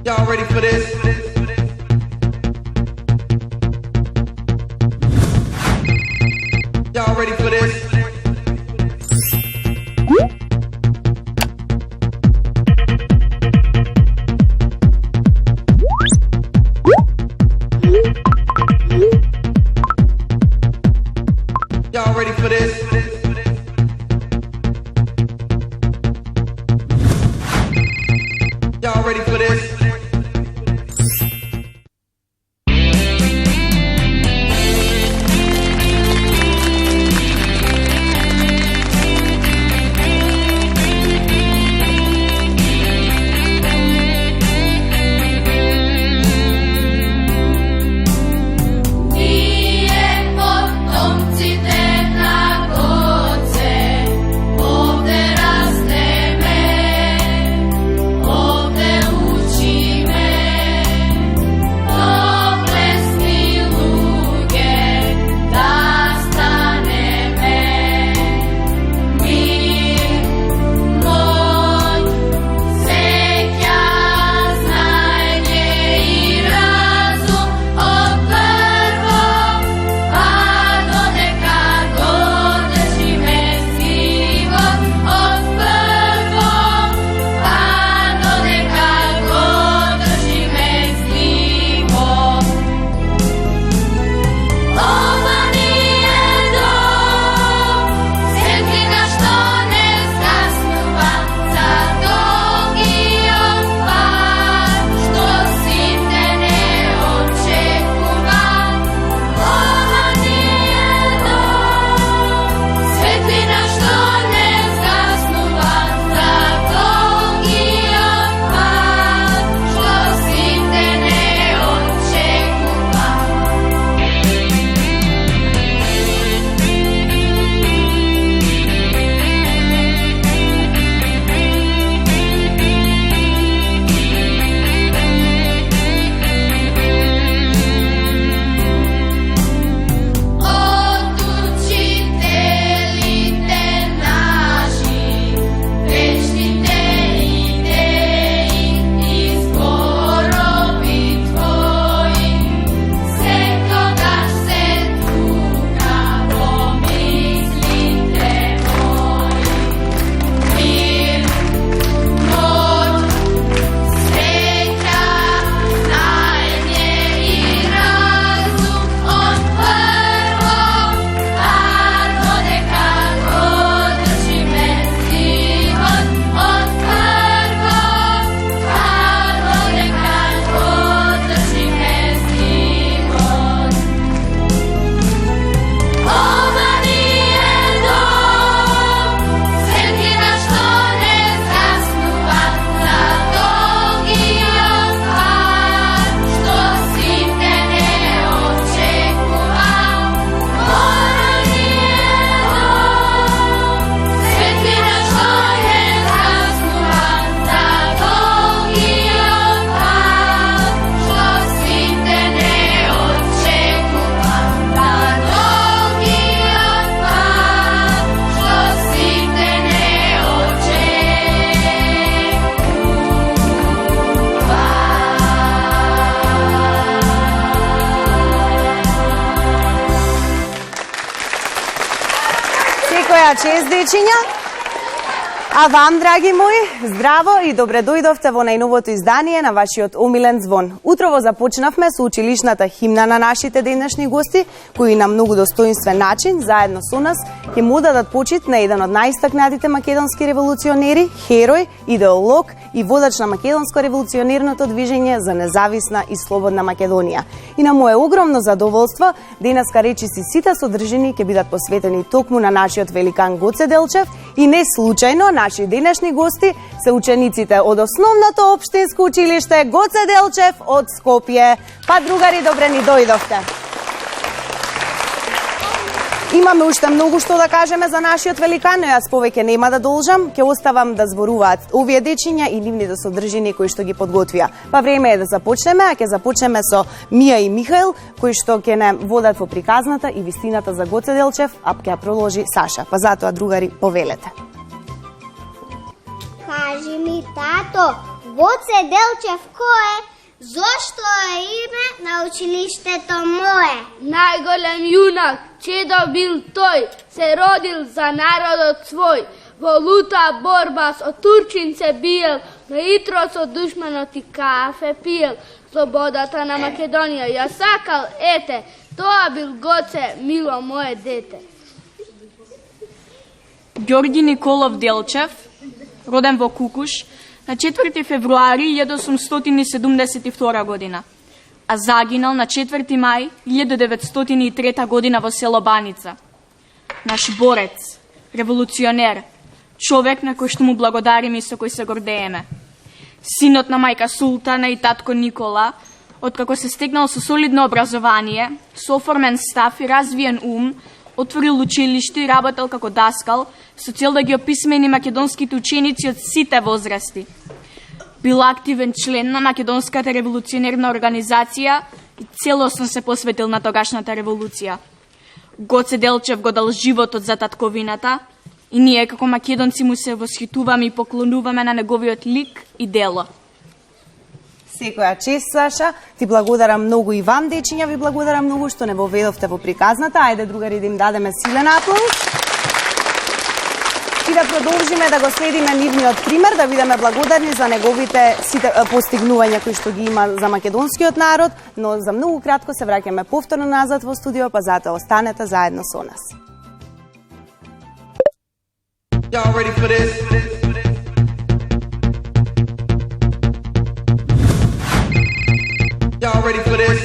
Y'all ready for this? Y'all ready for this? Y'all ready for this? Y'all ready for this? Чест, дечиња! А вам, драги мои, здраво и добре дојдовте во најновото издание на вашиот омилен звон. Утрово започнавме со училишната химна на нашите денешни гости, кои на многу достоинствен начин, заедно со нас, ќе му дадат почит на еден од најистакнатите македонски револуционери, херој, идеолог и водач на македонско-револуционерното движење за независна и слободна Македонија. И на мое огромно задоволство, денеска речиси сите содржини ќе бидат посветени токму на нашиот великан Гоце Делчев и не случајно наши денешни гости се учениците од основното општинско училиште Гоце Делчев од Скопје. Па другари, добре ни дојдовте. Имаме уште многу што да кажеме за нашиот великан, но јас повеќе нема да должам, ќе оставам да зборуваат овие дечиња и нивните содржини кои што ги подготвија. Па време е да започнеме, а ќе започнеме со Мија и Михаил, кои што ќе не водат во приказната и вистината за Гоце Делчев, а ќе ја проложи Саша. Па затоа, другари, повелете. Кажи ми, тато, Гоце Делчев кој е? Зошто е име на училиштето мое? Најголем јунак, чедо бил тој, се родил за народот свој. Во лута борба со турчин се биел, на итро со душманот и кафе пиел. Слободата на Македонија ја сакал, ете, тоа бил Гоце, мило мое дете. Ѓорги Николов Делчев, роден во Кукуш, на 4 февруари 1872 година, а загинал на 4 мај 1903 година во село Баница. Наш борец, револуционер, човек на кој што му благодариме и со кој се гордееме. Синот на мајка Султана и татко Никола, откако се стекнал со солидно образование, со оформен став и развиен ум, отворил училиште и работел како даскал со цел да ги описмени македонските ученици од сите возрасти. Бил активен член на Македонската револуционерна организација и целосно се посветил на тогашната револуција. Гоце Делчев го дал животот за татковината и ние како македонци му се восхитуваме и поклонуваме на неговиот лик и дело. Секоја чест, Саша. Ти благодарам многу и вам, дечиња, ви благодарам многу што не воведовте во приказната. Ајде, другари, да им дадеме силен аплауз. И да продолжиме да го следиме нивниот пример, да бидеме благодарни за неговите сите постигнувања кои што ги има за македонскиот народ, но за многу кратко се враќаме повторно назад во студио, па затоа останете заедно со нас. Y'all ready for this? Y'all ready for this?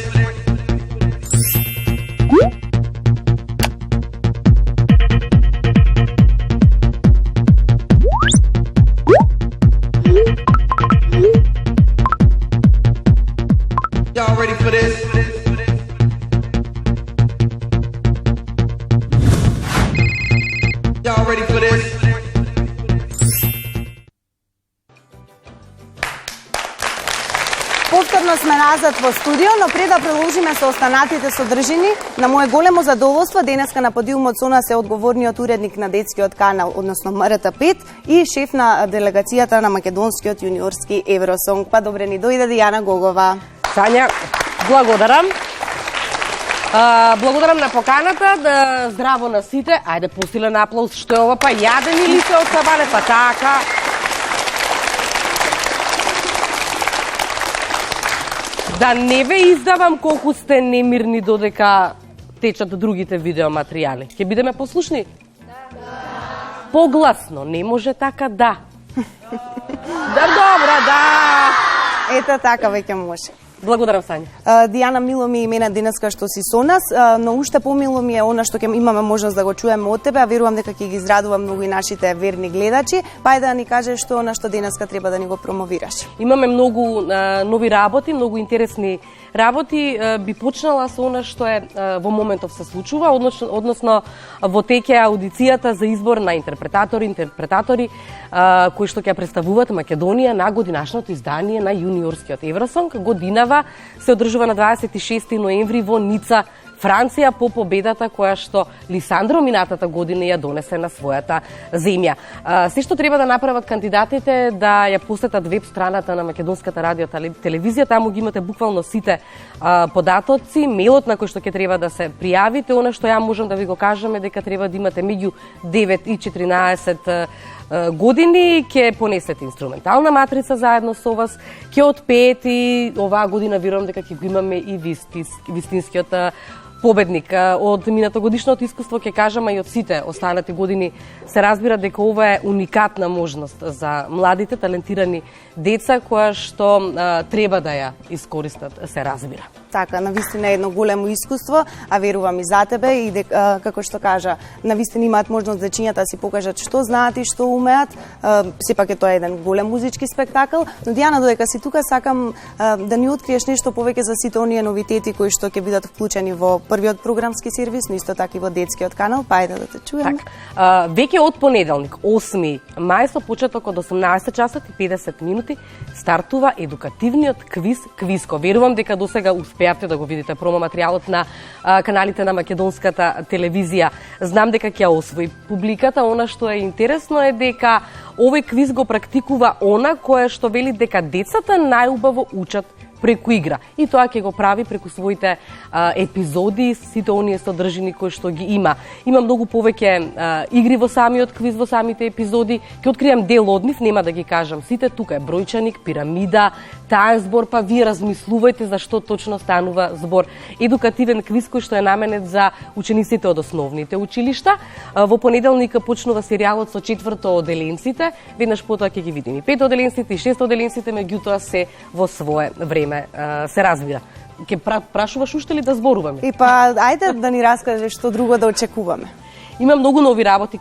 Y'all ready for this? Y'all ready for this? Повторно сме назад во студио, но пред да продолжиме со останатите содржини, на мое големо задоволство денеска на подиумот со нас е одговорниот уредник на детскиот канал, односно МРТ5 и шеф на делегацијата на македонскиот јуниорски Евросонг. Па добре ни дојде Дијана Гогова. Сања, благодарам. Благодарам на поканата, да здраво на сите. Ајде, посилен аплауз, што е ова, па јаден или се од сабане, па така. Да не ве издавам колку сте немирни додека течат другите видеоматеријали. Ќе бидеме послушни? Да. Погласно, не може така да. Да, добра, да. Ето така веќе може. Благодарам, Сања. Дијана, мило ми е имена денеска што си со нас, но уште помило ми е она што ќе имаме можност да го чуеме од тебе, а верувам дека ќе ги израдува многу и нашите верни гледачи. Па да ни кажеш што на што денеска треба да ни го промовираш. Имаме многу нови работи, многу интересни работи. Би почнала со она што е во моментов се случува, односно во теќе аудицијата за избор на интерпретатори кои што ќе представуваат Македонија на годинашното издание на јуниорскиот Евросонг. Годинава се одржува на 26 ноември во Ница, Франција, по победата која што Лисандро минатата година ја донесе на својата земја. Се што треба да направат кандидатите да ја посетат веб страната на Македонската радио телевизија, таму ги имате буквално сите податоци, мејлот на кој што ќе треба да се пријавите. Она што ја можам да ви го кажам е дека треба да имате меѓу 9 и 14 години, ќе понесете инструментална матрица заедно со вас, ќе отпеете и оваа година верувам дека ќе го имаме и вистинскиот победник. Од минатогодишното искуство ќе кажам, а и од сите останати години се разбира дека ова е уникатна можност за младите, талентирани деца која што треба да ја искористат, се разбира. Така, навистина е едно големо искуство, а верувам и за тебе и дека, како што кажа, навистина имаат можност дечињата да си покажат што знаат и што умеат. Сепак е тоа еден голем музички спектакл, но Дијана, додека си тука, сакам да ни откриеш нешто повеќе за сите оние новитети кои што ќе бидат вклучени во првиот програмски сервис, но исто така и во детскиот канал, па ајде да те чуеме. Така, веќе од понеделник, 8 мај, со почеток од 18 часот и 50 минути, стартува едукативниот квиз Квизко. Верувам дека досега успеавте да го видите промо материјалот на каналите на македонската телевизија. Знам дека ќе освои публиката. Она што е интересно е дека овој квиз го практикува она кое што вели дека децата најубаво учат преку игра. И тоа ќе го прави преку своите епизоди, сите оние содржини кои што ги има. Има многу повеќе игри во самиот квиз, во самите епизоди. Ќе откријам дел од нив, нема да ги кажам сите. Тука е бројчаник, пирамида, таен збор, па вие размислувајте за што точно станува збор. Едукативен квиз кој што е наменет за учениците од основните училишта. Во понеделник почнува серијалот со 4-то оделенците. Веднаш потоа ќе ги видиме 5 оделенците и 6 оделенците, меѓутоа се во свое време. Се разбира. Ке прашуваш уште ли да зборуваме? И па, ајде да ни раскажеш што друго да очекуваме. Има многу нови работи,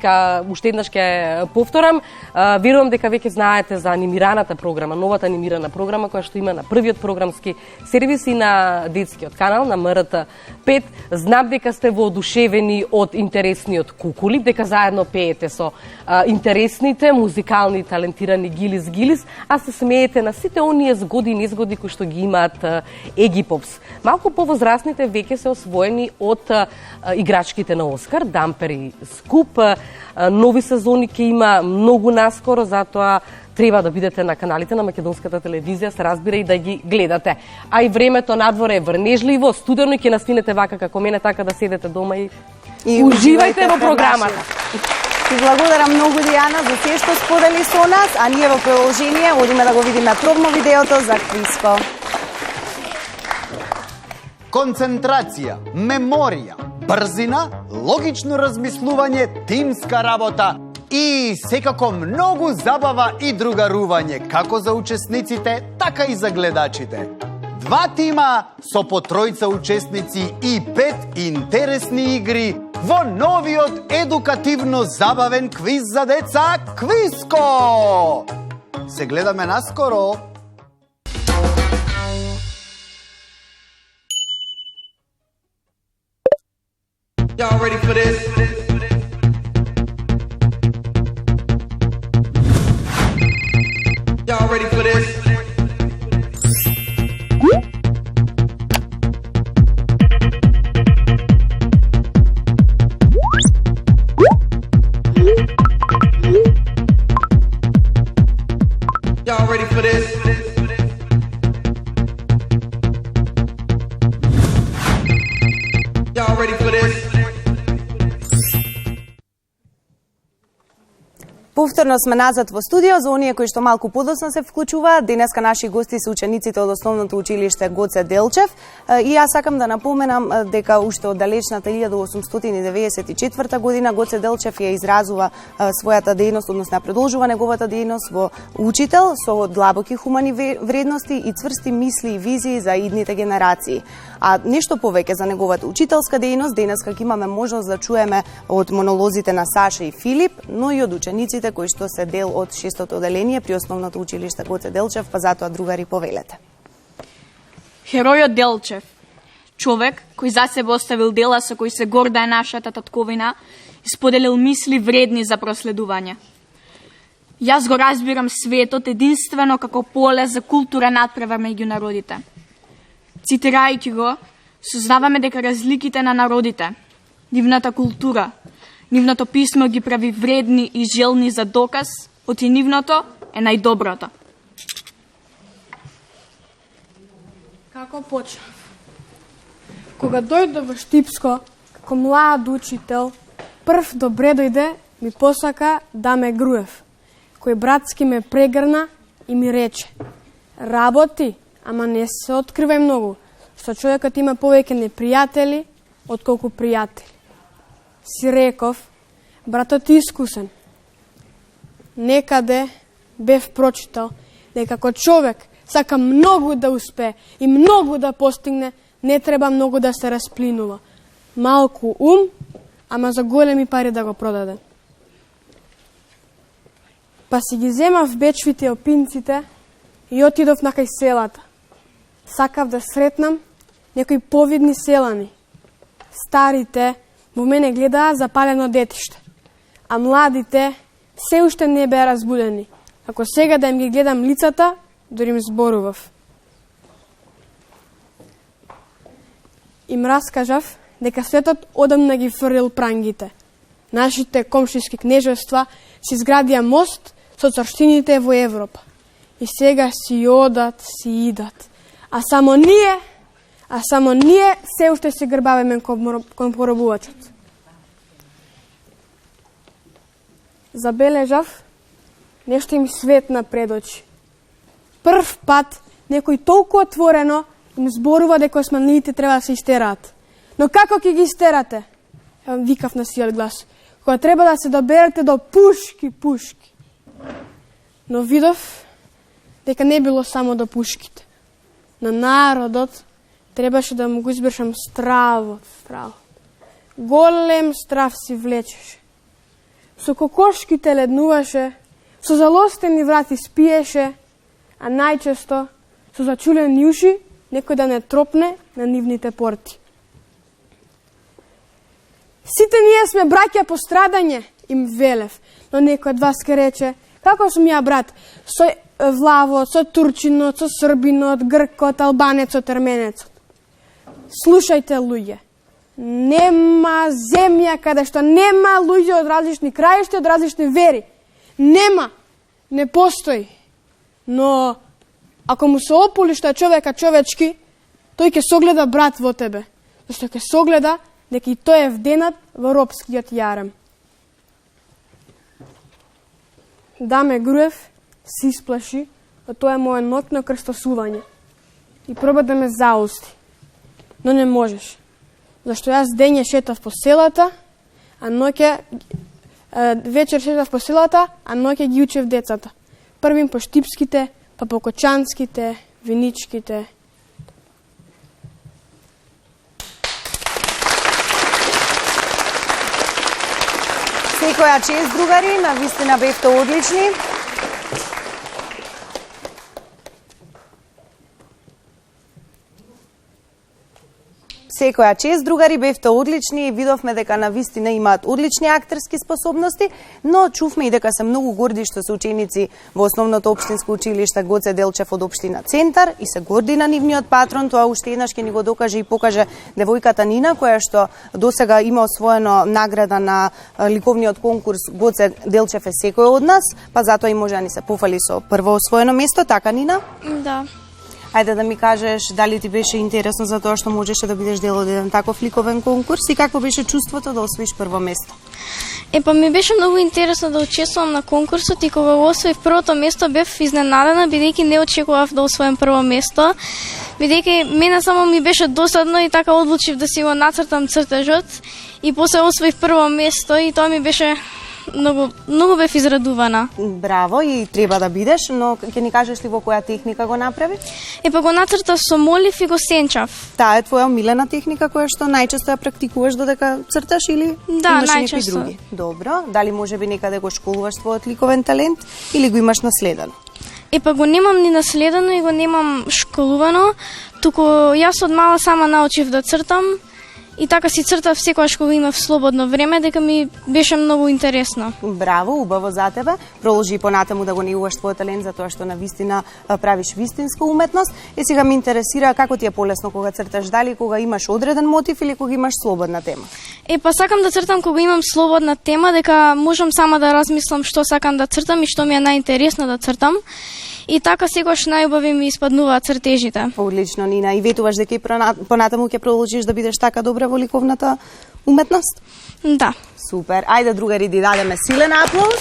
уште еднаш ќе повторам. Верувам дека веќе знаете за анимираната програма, новата анимирана програма која што има на првиот програмски сервис и на детскиот канал на МРТ 5. Знам дека сте воодушевени од интересниот Кукули, дека заедно пеете со интересните, музикални, талентирани Гилис, а се смеете на сите оние згоди и незгоди кои што ги имаат Египопс. Малку повозрасните веќе се освоени од играчките на Оскар, Дампер и Скуп. Нови сезони ќе има многу наскоро, затоа треба да бидете на каналите на македонската телевизија, се разбира и да ги гледате. А и времето надвор е врнежливо, студено и ќе настинете вака како мене, така да седете дома и уживајте во програмата. Ти благодарам многу, Дијана, за се што сподели со нас, а ние во продолжение одиме да го видиме пробно видеото за Квиско. Концентрација, меморија, брзина, логично размислување, тимска работа и секако многу забава и другарување, како за учесниците, така и за гледачите. 2 тима со по 3 учесници и 5 интересни игри во новиот едукативно забавен квиз за деца Квиско. Се гледаме наскоро. Y'all ready for this? Y'all ready for this? Y'all ready for this? Y'all ready for this? Повторно сме назад во студио за оние кои што малку подоцна се вклучуваат. Денеска наши гости се учениците од основното училиште Гоце Делчев. И јас сакам да напоменам дека уште од далечната 1894 година Гоце Делчев ја изразува својата дејност, односно продолжува неговата дејност во учител со длабоки хумани вредности и цврсти мисли и визии за идните генерации. А нешто повеќе за неговата учителска дејност денеска ќе имаме можност да чуеме од монолозите на Саша и Филип, но и од учениците кои што се дел од 6-то оделение при основното училиште Гоце Делчев, па затоа другари повелете. Херојот Делчев, човек кој за себе оставил дела со кои се горда е нашата татковина и споделил мисли вредни за проследување. Јас го разбирам светот единствено како поле за културен надпревар меѓу народите. Цитирајќи го, сознаваме дека разликите на народите, нивната култура, нивното писмо ги прави вредни и желни за доказ, оти нивното е најдоброто. Како почнав? Кога дојде во Штипско, како млад учител, прв добре дојде, ми посака да ме Груев, кој братски ме прегрна и ми рече: работи, ама не се откривај многу, што човекот има повеќе непријатели отколку пријатели. Си реков: братот ти искусен. Некаде бев прочитал дека ако човек сака многу да успее и многу да постигне, не треба многу да се расплинува. Малку ум, ама за големи пари да го продаде. Па си ги земав бечвите и опинците и отидов на кај селата. Сакав да сретнам некои повидни селани. Старите во мене гледаа запалено детиште, а младите се уште не беа разбудени. Ако сега да им ги гледам лицата, дори им зборував. им раскажав дека светот одамна ги фрлил прангите. Нашите комшиски кнежества си изградија мост со царштините во Европа. И сега си одат, си идат. А само ние се уште се грбавиме кон поробувачот. Забележав нешто им светна пред очи. Прв пат некој толку отворено им зборува дека османиите треба да се истераат. Но како ќе ги истерате? Викав на сиот глас. Кога треба да се доберете до пушки. Но видов дека не било само до пушките. На народот требаше да му го избршам стравот. Голем страв си влечеше. Со кокошките леднуваше, со залостени врати спиеше, а најчесто со зачулени уши некој да не тропне на нивните порти. Сите ние сме браќа по страдање, им велев, но некој од вас ке рече, како сум ја брат, со влавот, со турчинот, со србинот, гркот, албанецот, арменецот. Слушајте, луѓе, нема земја каде што нема луѓе од различни краишти, од различни вери. Нема, не постои. Но ако му се ополи што е човека човечки, тој ќе согледа брат во тебе, зашто ќе согледа дека и тој е вденат во робскиот јарем. Даме Груев се исплаши од тоа моје ноќно крстосување и проба да ме заусти, но не можеш. Зашто јас дење шетав по селата, а ноќе вечер шетав по селата, а ноќе ги учев децата. Првим по штипските, па по кочанските, виничките. Секоја чест, другари, навистина бевте одлични. Секоја чест, другари, бевте одлични и видовме дека навистина имаат одлични актерски способности, но чувме и дека се многу горди што се ученици во основното општинско училиште Гоце Делчев од општина Центар и се горди на нивниот патрон. Тоа уште еднаш ќе ни го докаже и покаже девојката Нина, која што досега има освоено награда на ликовниот конкурс Гоце Делчев е секој од нас, па затоа и може да ни се пофали со прво освоено место, така Нина? Да. Ајде да ми кажеш дали ти беше интересно за тоа што можеше да бидеш дел од еден таков ликовен конкурс и какво беше чувството да освоиш прво место? Па ми беше многу интересно да учествувам на конкурсот и кога го освоив првото место бев изненадена бидејќи не очекував да освоим прво место, бидејќи мене само ми беше досадно и така одлучив да си го нацртам цртежот и после освоив прво место и тоа ми беше многу бев израдувана. Браво, и треба да бидеш, но ќе ни кажеш ли во која техника го направи? Па го нацртав со молив и го сенчав. Таа е твоја омилена техника која што најчесто ја практикуваш додека црташ или да, имаш некои најчесто. други? Добро, дали можеби некаде го школуваш твојот ликовен талент или го имаш наследено? Па го немам ни наследено и го немам школувано, туку јас од мала сама научив да цртам. И така си цртав секогаш кога имав слободно време, дека ми беше многу интересно. Браво, убаво за тебе. Продолжи понатаму да го негуваш твојот талент за тоа што навистина правиш вистинска уметност. И сега ме интересира како ти е полесно кога црташ, дали кога имаш одреден мотив или кога имаш слободна тема? Па сакам да цртам кога имам слободна тема, дека можам сама да размислам што сакам да цртам и што ми е најинтересно да цртам. И така секогаш најубави ми испаднуваат цртежите. Одлично, Нина. И ветуваш дека и понатаму ќе продолжиш да бидеш така добра во ликовната уметност? Да. Супер. Ајде, другари, да дадеме силен аплауз.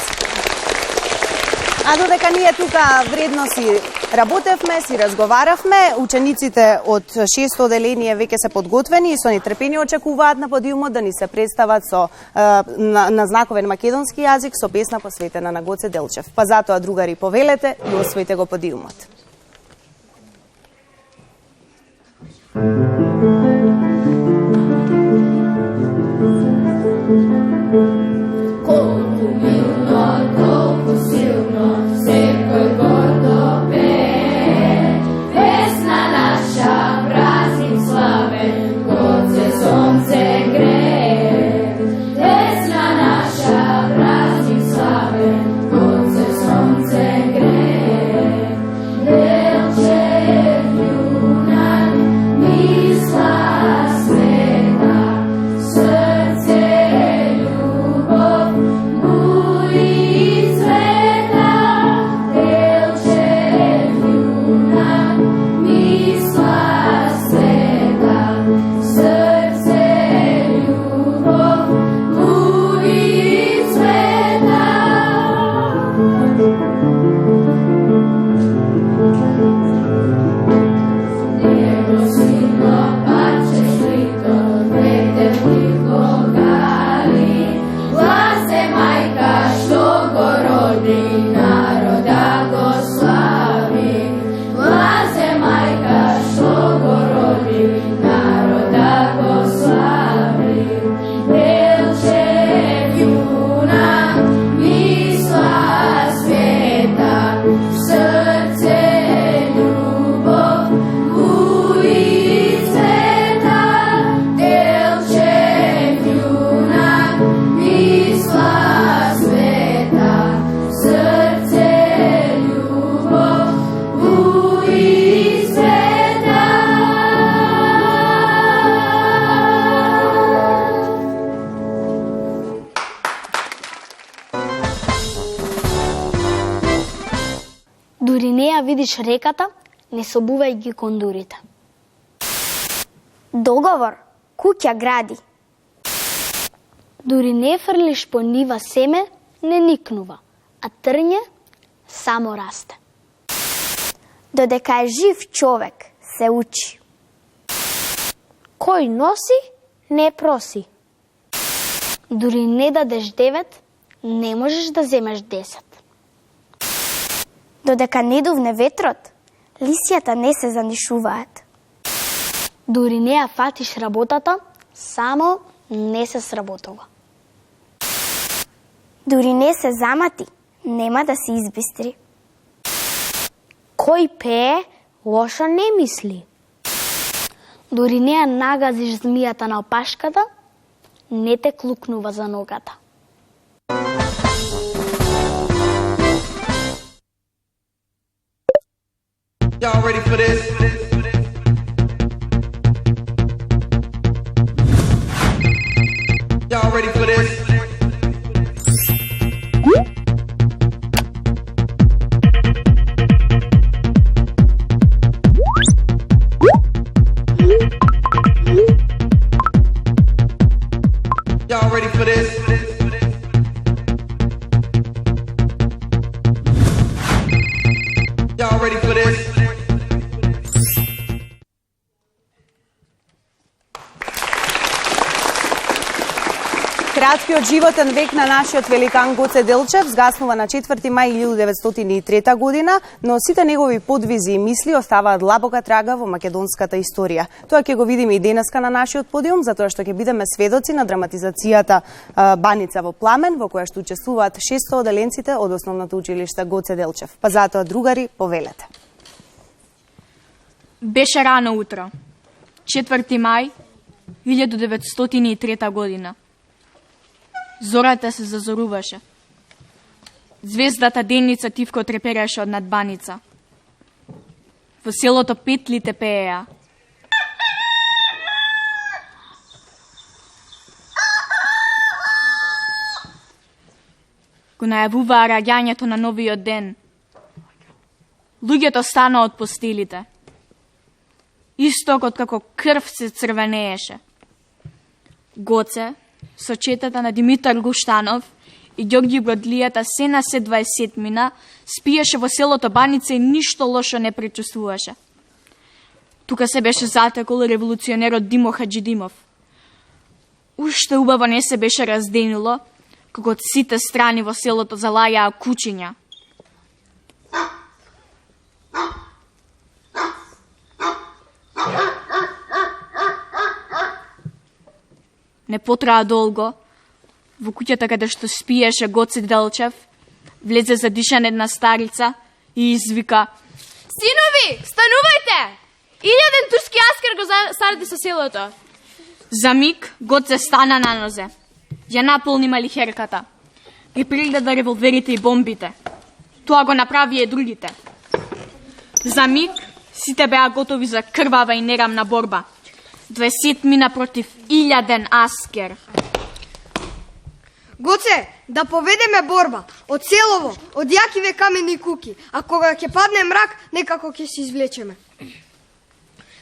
А додека ние тука вредно си работевме, си разговаравме, учениците од 6-то оделение веќе се подготвени и со нетрпение очекуваат на подиумот да ни се представат со на знаковен македонски јазик со песна посветена на Гоце Делчев. Па затоа, другари, повелете и освоите го подиумот. Delčev junak, mi slasme. Дури не ја видиш реката, не собувај ги кондурите. Договор, куќа гради. Дури не фрлиш по нива семе, не никнува, а трње само расте. Додека е жив човек, се учи. Кој носи, не проси. Дури не дадеш 9, не можеш да земеш 10. Додека не дувне ветрот, лисјата не се занишуваат. Дури не ја фатиш работата, само не се сработува. Дури не се замати, нема да се избистри. Кој пее, лошо не мисли. Дури не ја нагазиш змијата на опашката, не те клукнува за ногата. Y'all ready for this? Y'all ready for this? Y'all ready for this? Y'all ready for this? Краткиот животен век на нашиот великан Гоце Делчев згаснува на 4 мај 1903 година, но сите негови подвизи и мисли оставаат длабока трага во македонската историја. Тоа ќе го видиме и денеска на нашиот подиум, затоа што ќе бидеме сведоци на драматизацијата Баница во пламен, во која што учествуваат 600 оделенците од основното училиште Гоце Делчев. Па затоа, другари, повелете. Беше рано утро, 4 мај 1903 година. Зората се зазоруваше. Звездата денница тивко трепереше од над Баница. Во селото петлите пееа. Го најавуваа раѓањето на новиот ден. Луѓето станаа од постелите. Исток од како крв се црвенееше. Гоце, со четата на Димитар Гуштанов и Ѓорѓи Бродлијата се на се 20 мина, спиеше во селото Баница и ништо лошо не пречувствуваше. Тука се беше затекол револуционерот Димо Хаджидимов. Уште убаво не се беше разденило, како од сите страни во селото залајаа кучиња. Не потраа долго, во куќата каде што спиеше Гоце Делчев, влезе за дишан една старица и извика: Синови, станувајте! Илјаден турски аскер го саради со селото. За миг Гоце стана на нозе. Ја наполни малихерката. Ги прегледа револверите и бомбите. Тоа го направи и другите. За миг сите беа готови за крвава и нерамна борба. 20 мина против 1000 аскер. Гоце, да поведеме борба од селово, од јакиве камени куки, а кога ќе падне мрак, некако ќе се извлечеме.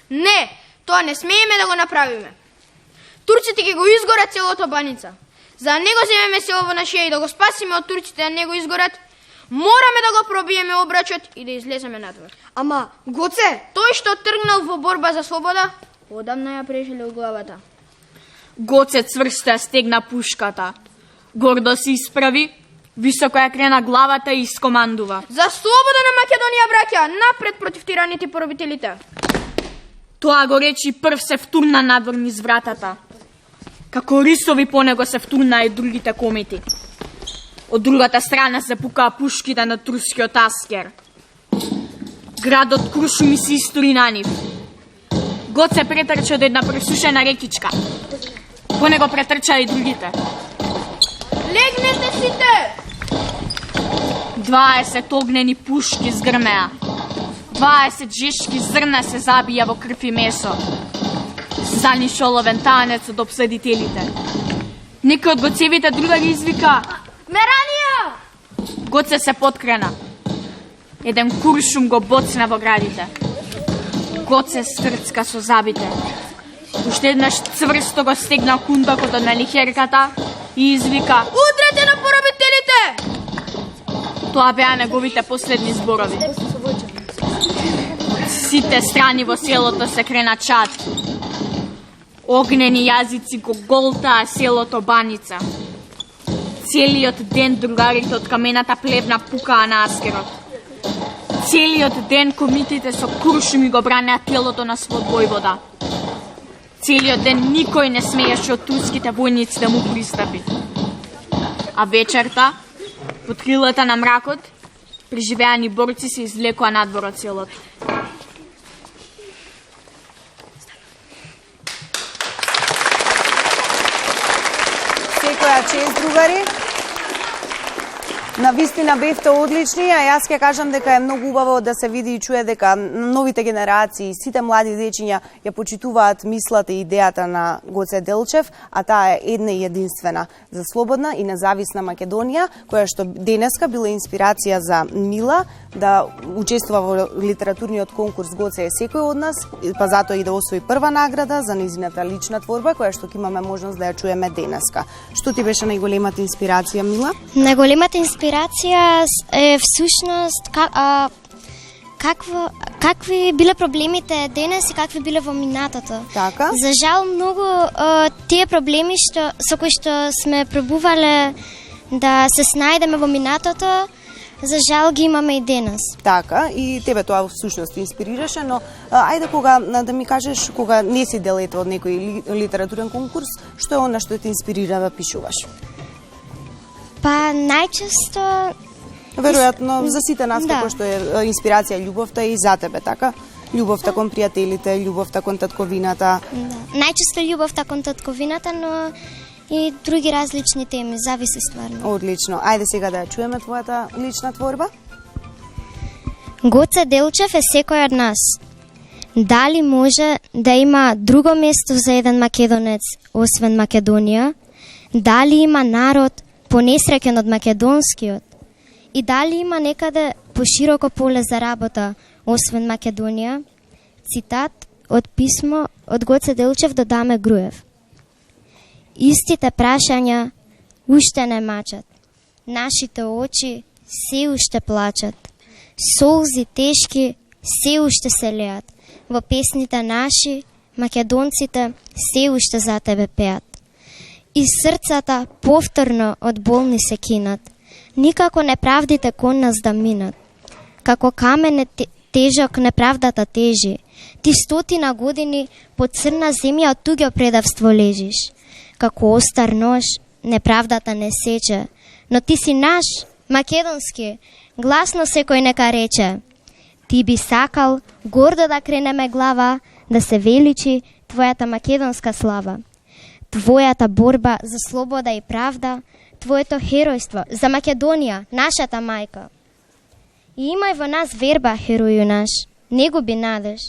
Не, тоа не смееме да го направиме. Турците ќе го изгорат целото Баница. За да не го земеме селово на шија и да го спасиме од турците да не го изгорат, мораме да го пробиеме обрачот и да излеземе надвор. Ама, Гоце, Тој што тргнал во борба за слобода, одамна ја прежеле у главата. Гоце цврсто ја стегна пушката. Гордо се исправи, високо ја крена главата и искомандува: За слобода на Македонија, браќа, напред против тираните и поробителите. Тоа го речи прв се втурна надвор низ вратата. Како рисови по него се втурнаа и другите комети. Од другата страна се пукаа пушките на турскиот аскер. Градот Крушуми се истори на нив. Гоце претрча од една пресушена рекичка. По него претрча и другите. Легнете сите! 20 огнени пушки згрмеа. 20 жешки зрна се забија во крв и месо. Занишо ловен танец од обседителите. Некој од гоцевите другари извика: Меранија! Гоце се подкрена. Еден куршум го боцна во градите. Гоце стрцка со забите. Уште еднаш цврсто го стегна кундакот од мелихерката и извика: "Удрете на поробителите!" Тоа беа неговите последни зборови. Сите страни во селото се крена чад. Огнени јазици го голтаа селото Баница. Целиот ден другарите од камената плевна пукаа на аскерот. Целиот ден комитите со куршуми го бранеа телото на свој војвода. Целиот ден никој не смееше од турските војници да му пристапи. А вечерта, под крилата на мракот, преживеани борци се излекоа надвор од селото. Секоја чест, другари. Навистина бевте одлични, а јас ќе кажам дека е многу убаво да се види и чуе дека новите генерации, сите млади дечиња ја почитуваат мислата и идејата на Гоце Делчев, а таа е една и единствена за слободна и независна Македонија, која што денеска била инспирација за Мила да учествува во литературниот конкурс Гоце е секој од нас, па затоа и да освои прва награда за нејзината лична творба, која што ќе имаме можност да ја чуеме денеска. Што ти беше најголемата инспирација, Мила? Најголемата инспирација е всушност какви биле проблемите денес и какви биле во минатото. Така? За жал многу тие проблеми со кои што сме пробувале да се снајдеме во минатото, за жал ги имаме и денес. Така, и тебе тоа всушност инспирираше, но ајде кога да ми кажеш кога не си дел од некој литературен конкурс, што е она што те инспирира да пишуваш? Па најчесто Веројатно за сите нас Да. како што е инспирација љубовта и за тебе, така? Љубовта кон пријателите, љубовта кон татковината. Да. Најчесто љубовта кон татковината, но и други различни теми, зависи стварно. Одлично. Ајде сега да ја чуеме твојата лична творба. Гоце Делчев е секој од нас. Дали може да има друго место за еден македонец, освен Македонија? Дали има народ понесреќен од македонскиот? И дали има некаде пошироко поле за работа, освен Македонија? Цитат од писмо од Гоце Делчев до Даме Груев. Истите прашања уште не мачат. Нашите очи се уште плачат. Солзи тешки се уште се леат. Во песните наши, македонците се уште за тебе пеат. И срцата повторно од болни се кинат. Никако неправдите кон нас да минат. Како камен е тежок неправдата тежи. Ти 100 години по црна земја од туѓо предавство лежиш. Како остар нож, неправдата не сече. Но ти си наш, македонски, гласно секој нека рече. Ти би сакал гордо да кренеме глава, да се величи твојата македонска слава. Твојата борба за слобода и правда, твоето херојство за Македонија, нашата мајка. И имај во нас верба, хероју наш, не губи надеж.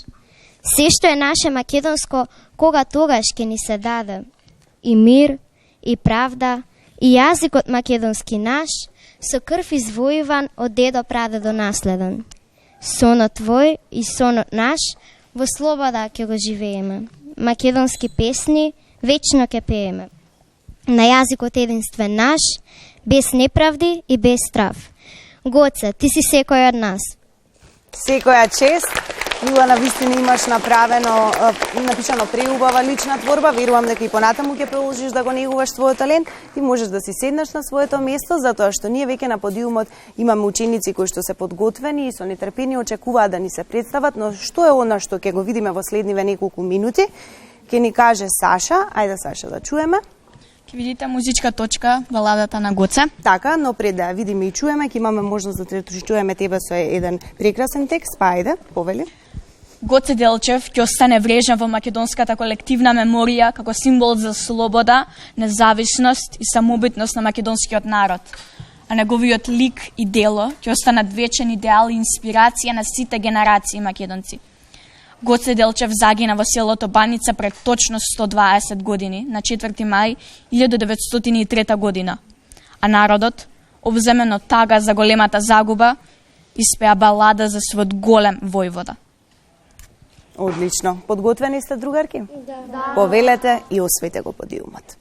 Се што е наше македонско, кога тогаш ќе ни се даде. И мир, и правда, и јазикот македонски наш, со крв извојуван од дедо прадедо наследен. Сонот твој и сонот наш, во слобода ќе го живееме. Македонски песни вечно ќе пееме. На јазикот единствен наш, без неправди и без страв. Гоце, ти си секој од нас. Секоја чест. Мила, навистина имаш напишано преубава лична творба. Верувам дека и понатаму ќе продолжиш да го негуваш твојот талент. Ти можеш да си седнеш на своето место, затоа што ние веќе на подиумот имаме ученици кои што се подготвени и со нетрпение очекуваат да ни се представат, но што е она што ќе го видиме во следниве неколку минути, ќе ни каже Саша. Ајде, Саша, да чуеме. Ќе видите музичка точка, баладата на Гоце. Така, но пред да ја видиме и чуеме, ќе имаме можност да чуеме тебе со еден прекрасен текст. Па ајде, повели. Гоце Делчев ќе остане врежен во македонската колективна меморија како символ за слобода, независност и самобитност на македонскиот народ. А неговиот лик и дело ќе останат вечен идеал и инспирација на сите генерации македонци. Гоце Делчев загина во селото Баница пред точно 120 години, на 4 мај 1903 година. А народот, обземен од тага за големата загуба, испеа балада за својот голем војвода. Одлично. Подготвени сте, другарки? Да. Повелете и освоите го подиумот.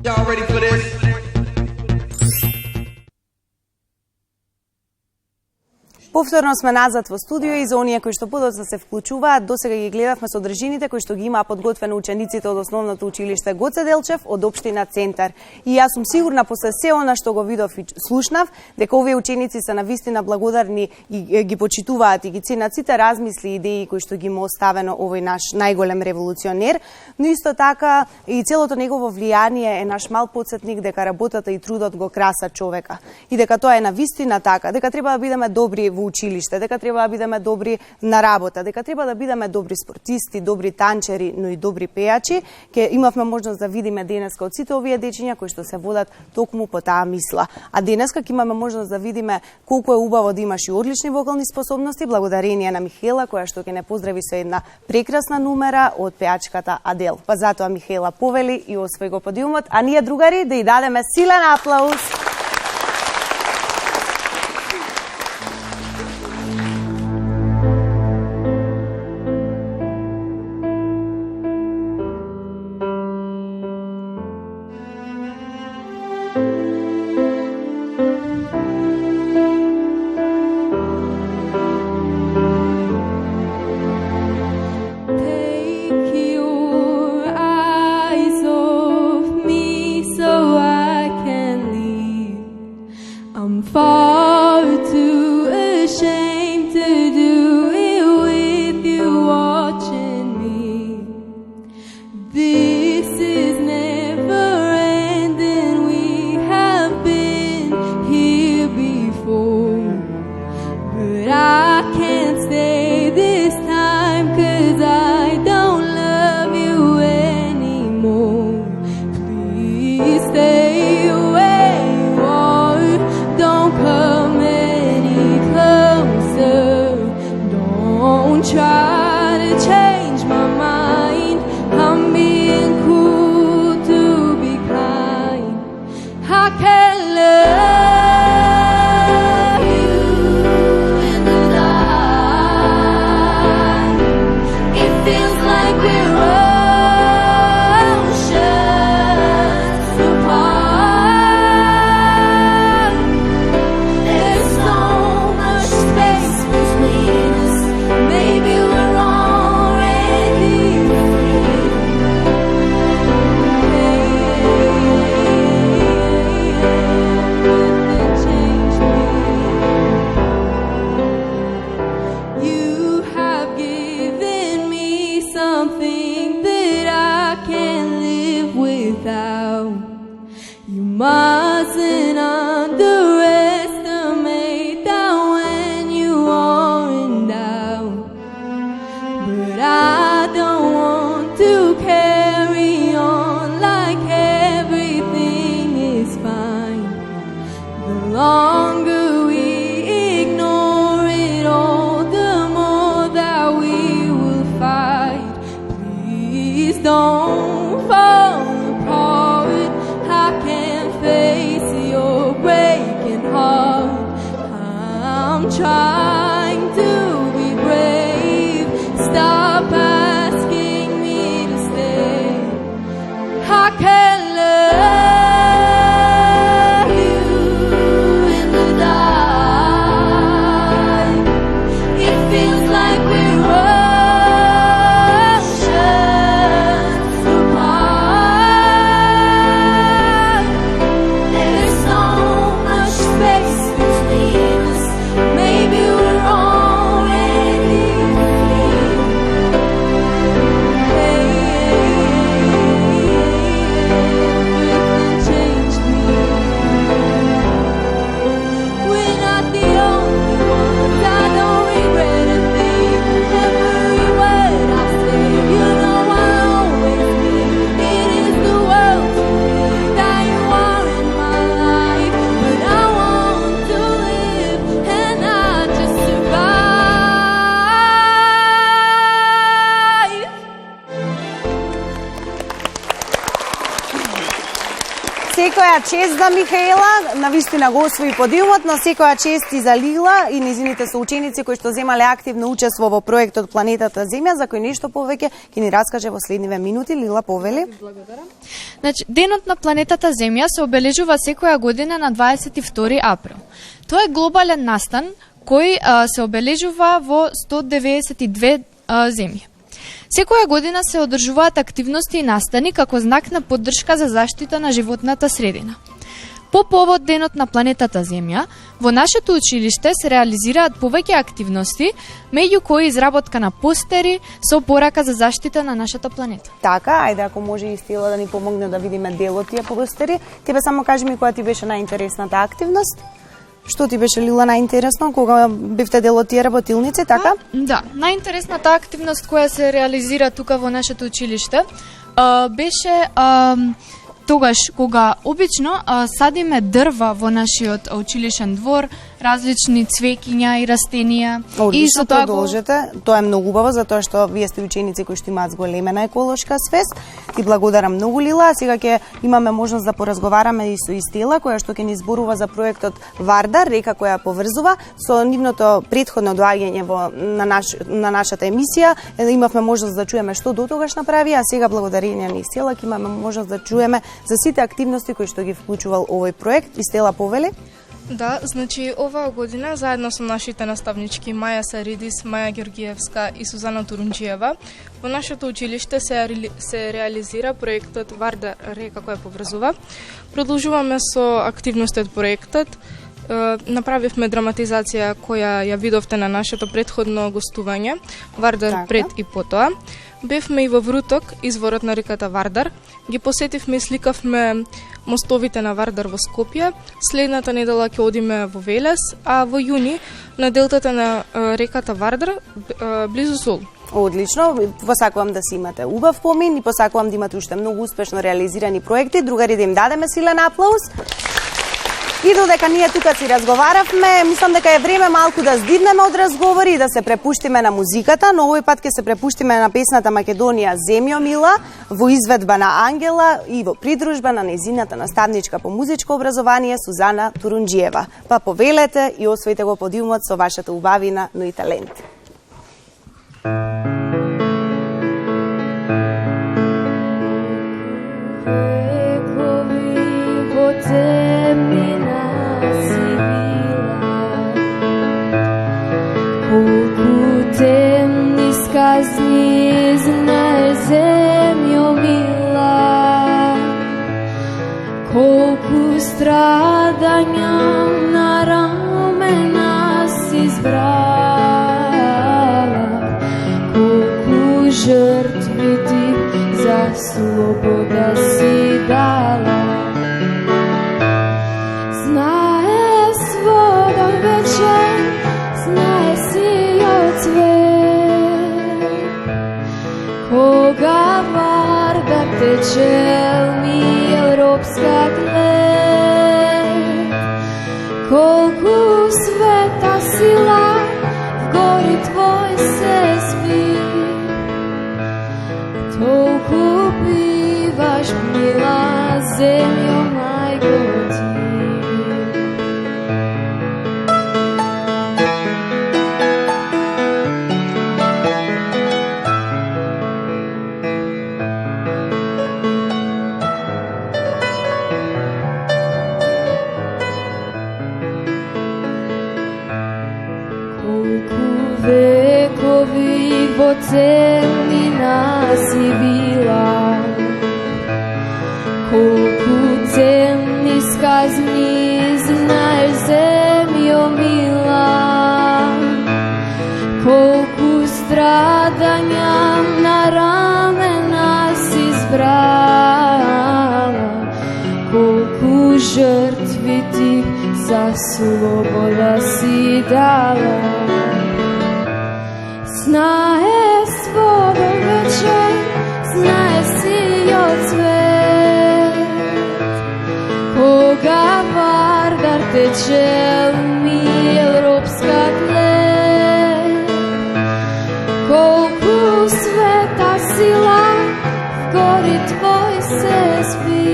Y'all ready for this? Повторно сме назад во студио и за оние кои што подоцна се вклучуваат, досега ги гледавме содржините кои што ги имаа подготвено учениците од основното училиште Гоце Делчев од општина Центар. И јас сум сигурна после се она што го видов и слушнав, дека овие ученици се навистина благодарни и ги почитуваат и ги ценат сите размисли и идеи кои што ги има оставено овој наш најголем револуционер, но исто така и целото негово влијание е наш мал потсетник дека работата и трудот го краса човека и дека тоа е навистина така, дека треба да бидеме добри во училиште, дека треба да бидеме добри на работа, дека треба да бидеме добри спортисти, добри танчери, но и добри пејачи. Ке имавме можност да видиме денеска од сите овие дечиња кои што се водат токму по таа мисла. А денеска ќе имаме можност да видиме колку е убаво да имаш и одлични вокални способности, благодарение на Михела која што ќе не поздрави со една прекрасна numera од пејачката Адел. Па затоа Михела повели и освои го подиумот, а ние другари да ја дадеме силен аплауз. far too ashamed to do it with you watching me. This is never ending, we have been here before, but I can't stay this time 'cause I don't love you anymore. Please stay where you are, don't come any closer, don't try to change my mind, I'm being cool to be kind. I can't love you in the dark, it feels like we're oceans apart. There's so much space between us, maybe we're already free. Nothing changed me. You have given me something that I can't live without. You mustn't underestimate that when you are in doubt. But I don't want to carry on like everything is fine. The longer we ignore it all, the more that we will fight. Please don't fall apart, I can't face your breaking heart. I'm trying to be brave, stop asking me to stay. I can't love you in the dark, it feels like we're oceans apart. There's so much space between us, maybe we're already free. Everything changed me. We're not the only ones, I don't regret a thing. Every word I say, you know I'll always be. It is the world to me that you are in my life, but I want to live and not just survive. Секоја чест за Михаела, навистина го освои подиумот, но секоја чест и за Лила и низините соученици кои што земале активно учество во проектот Планетата Земја, за кој нешто повеќе ќе ни раскаже во следниве минути. Лила, повели. Значи, денот на планетата Земја се обележува секоја година на 22 април. Тоа е глобален настан кој се обележува во 192 земји. Секоја година се одржуваат активности и настани како знак на поддршка за заштита на животната средина. По повод денот на планетата Земја, во нашето училиште се реализираат повеќе активности, меѓу кои изработка на постери со порака за заштита на нашата планета. Така, ајде ако може и Стела да ни помогне да видиме дел од тие постери. Тебе само кажи ми која ти беше најинтересната активност? Што ти беше, Лила, најинтересно кога бевте дел од тие работилници, така? Да, најинтересната активност која се реализира тука во нашето училиште беше тогаш кога обично садиме дрва во нашиот училишен двор, различни цвеќиња и растенија. Одлично, продолжете. Тоа е многу убаво, затоа што вие сте ученици кои што имаат зголемена еколошка свест. Ти благодарам многу, Лила. Сега ќе имаме можност да поразговараме и со Истела, која што ќе ни зборува за проектот Вардар, река која поврзува. Со нивното претходно доаѓање на нашата емисија имавме можност да чуеме што дотогаш направи, а сега благодарение на Истела ќе имаме можност да чуеме за сите активности кои што ги вклучувал овој проект. Истела, повели? Да, значи оваа година заедно со нашите наставнички Маја Саридис, Маја Георгиевска и Сузана Турунџиева во нашето училиште се реализира проектот Вардар, река која поврзува. Продолжуваме со активности од проектот. направивме драматизација која ја видовте на нашето претходно гостување, Вардар Така. пред и потоа. Бевме и во Вруток, изворот на реката Вардар. Ги посетивме и сликавме мостовите на Вардар во Скопје. Следната недела ќе одиме во Велес, а во јуни на делтата на реката Вардар, близу Сол. Одлично, посакувам да си имате убав помин и посакувам да имате уште многу успешно реализирани проекти. Другари, да им дадеме силен аплауз. И додека ние тука си разговаравме, мислам дека е време малку да здивнеме од разговори и да се препуштиме на музиката, но овој пат ќе се препуштиме на песната Македонија Земјо мила во изведба на Ангела и во придружба на нејзината наставничка по музичко образование Сузана Турунџиева. Па повелете и освоите го подиумот со вашата убавина, но и талент. Темни сказни знаеш, земјо мила, колку страдања на рамена си избрала, колку жртви ти за слобода си дала. Знае свода вечер, знае си од свет, кога Вардар тече ми европска тлет, колку света сила в гори твој се спи, толку биваш мила земјо мајко ти. Векови во темнина си била, колку темни сказни знаеш, земјо мила, колку страдања на рамена си избрала, колку жртви ти за слобода си дала. Знае свода вечер, знае си од свет, кога Вардар тече ми европска тлет, колку света сила в гори твој се спи,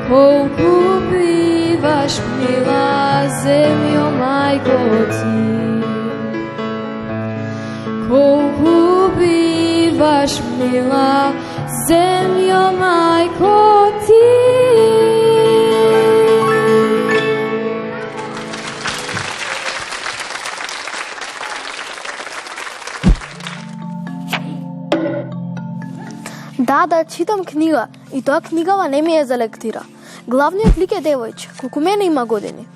колку биваш мила земјо мајко ти. Колку биваш мила земјо мајко ти. Да, читам книга и тоа книгава не ми е за лектира. Главниот лик е девојче, колку мене има години.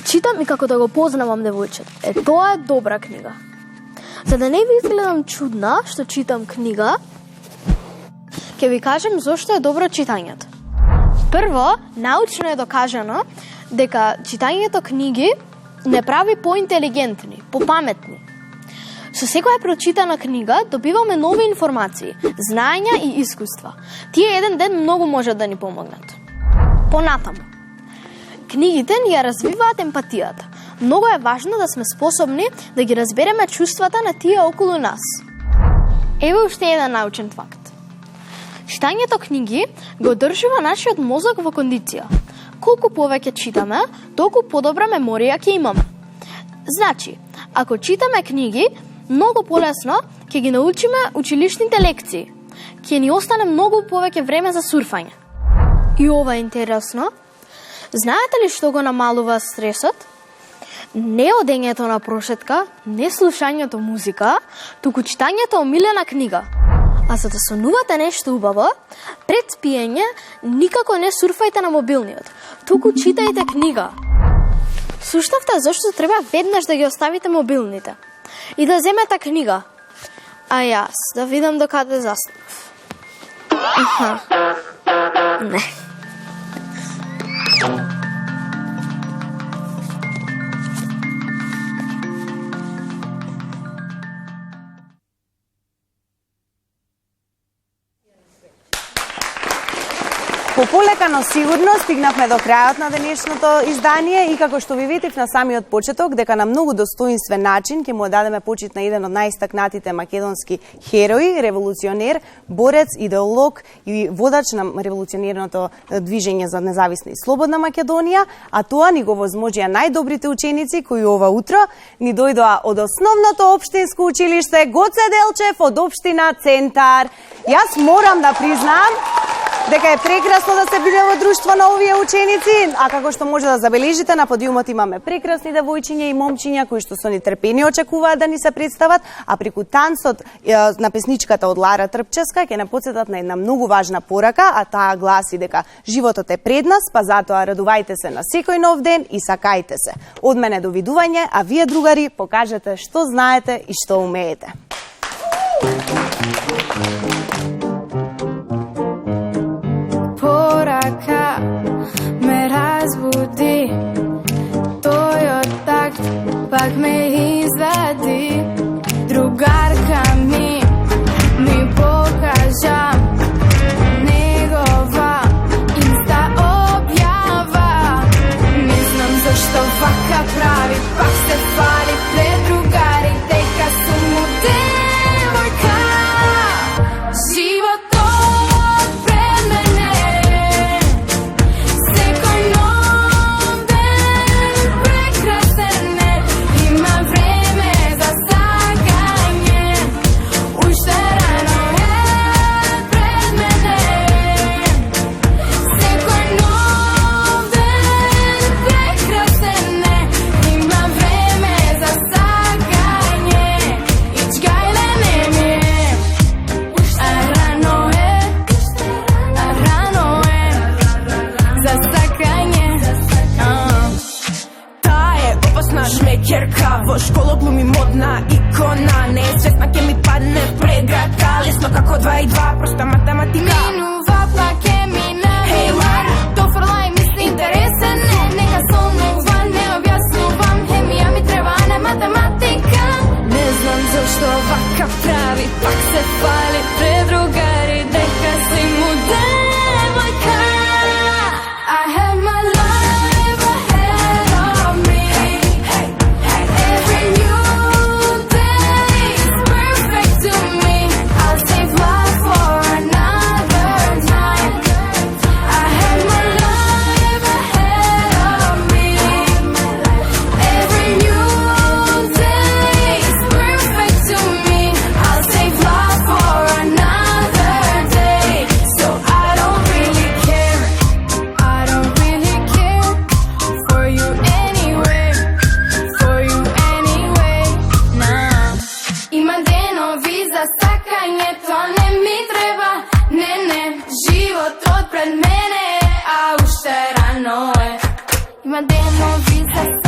Читам и како да го познавам девојчето. Тоа е добра книга. За да не ви изгледам чудна што читам книга, ќе ви кажем зошто е добро читањето. Прво, научно е докажано дека читањето книги не прави поинтелигентни, попаметни. Со секоја прочитана книга добиваме нови информации, знаења и искуства. Тие еден ден многу можат да ни помогнат. Понатаму, книгите ни ја развиваат емпатијата. Многу е важно да сме способни да ги разбереме чувствата на тие околу нас. Ево уште еден научен факт. Читањето книги го држува нашиот мозок во кондиција. Колку повеќе читаме, толку подобра меморија ќе имаме. Значи, ако читаме книги, многу полесно ќе ги научиме училишните лекции. Ќе ни остане многу повеќе време за сурфање. И ова е интересно. Знаете ли што го намалува стресот? Не одењето на прошетка, не слушањето музика, туку читањето омилена книга. А за да сонувате нешто убаво, пред спиење никако не сурфајте на мобилниот. туку читајте книга. Слушнавте зашто треба веднаш да ги оставите мобилните и да земете книга. А јас да видам до каде заснав. Не. Пополека, но сигурно стигнавме до крајот на денешното издание и како што ви ветив на самиот почеток дека на многу достоинствен начин ќе му дадеме почит на еден од најстакнатите македонски херои, револуционер, борец, идеолог и водач на револуционерното движење за независна и слободна Македонија, а тоа ни го возможија најдобрите ученици кои ова утро ни дојдоа од основното општинско училиште Гоце Делчев од општина Центар. Јас морам да признам дека е прекрасно да се биде во друштво на овие ученици, а како што може да забележите, на подиумот имаме прекрасни девојчиња и момчиња кои што со нетрпение очекуваат да ни се представат, а преку танцот на песничката од Лара Трпчевска ќе не потсетат на една многу важна порака, а таа гласи дека животот е пред нас, па затоа радувајте се на секој нов ден и сакајте се. Од мене довидување, а вие другари покажете што знаете и што умеете. Порака ме разбуди, тојот такт пак ме извади. Другарка ми покажа негова инста објава. Не знам зашто вака прави, пак се фали пред другари, дека сум му девојка. Животот Керка во школа глуми модна икона. Не е свесна ке ми падне преграка. Лесно како 2 и 2, проста математика. Минува плаке мина. Хей Лара, дофрла и мисли интересен. Нека солнува, не објаснувам. Хемија ми треба, а не математика. Не знам зашто вака прави, пак се фали пред другари, дека си му девојка. I have my life ahead of me. Every new day is perfect to me. I'll save life for another time. I have my life ahead of me. Every new day is perfect to me. I'll save life for another day. So I don't really care. I don't really care for you anyway. For you anyway. Nah. Има денови за сакање, тоа не ми треба. Не, животот пред мене, а уште рано е. Има денови за